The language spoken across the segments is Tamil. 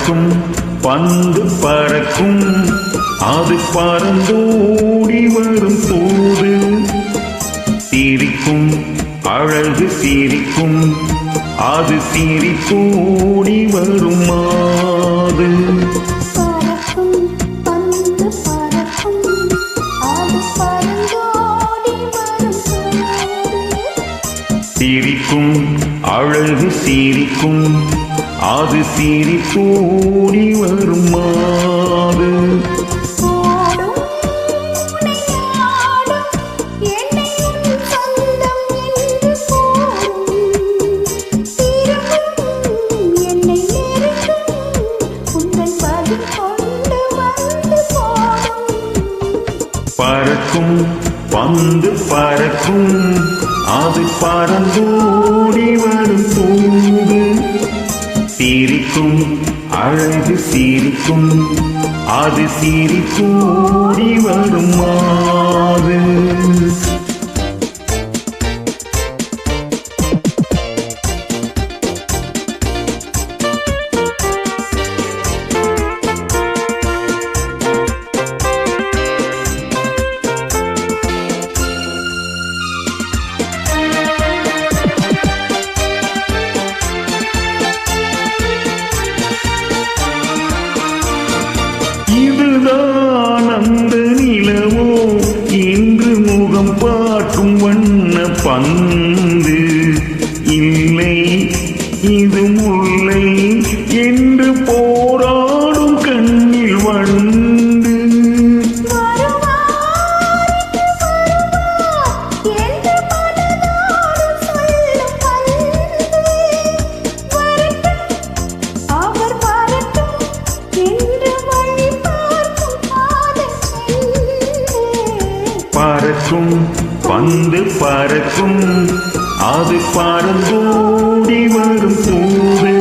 பறக்கும் பந்து பறக்கும் அது பறந்தோடி வரும் போது சிரிக்கும் அழகு சிரிக்கும் அது சிரித்தோடி வரும் மாது சிரிக்கும் அழகு சிரிக்கும் அது சிரித்தோடி வரும் மாது பறக்கும் பந்து பறக்கும் அது பறந்தோடி வரும் போது சிரிக்கும் அழகு சிரிக்கும் அது சிரித்தோடி வரும் மாது இதுதான் அந்த நிலவோ இன்று முகம் பார்க்கும் வண்ண பந்து இல்லை இது முல்லை என்று போராடும் கண்ணில் வண்டு பறக்கும் பந்து பறக்கும் அது பறந்தோடி வரும் போது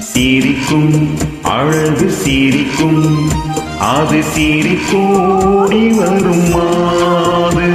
சிரிக்கும் அழகு சிரிக்கும் அது சிரித்தோடி வரும் மாது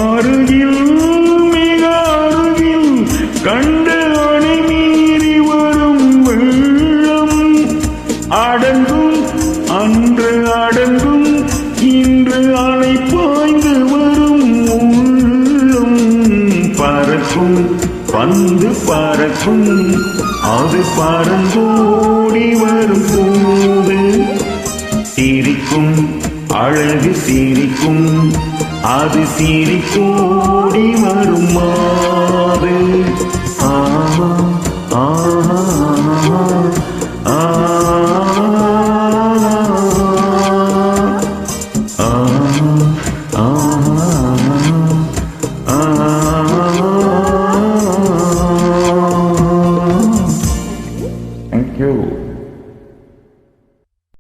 அருகில் மிக அருகில் கண்ட அணை மீறி வரும் வெள்ளம் அடங்கும் அன்று அடங்கும் இன்று அணை பாய்ந்து வரும் உள்ளம் பறக்கும் பந்து பறக்கும் அது பறந்தோடி வரும் போது சிரிக்கும் அழகு சிரிக்கும் அது சிரித்தோடி வரும் மாது ஆஹா ஆஹா Thank you.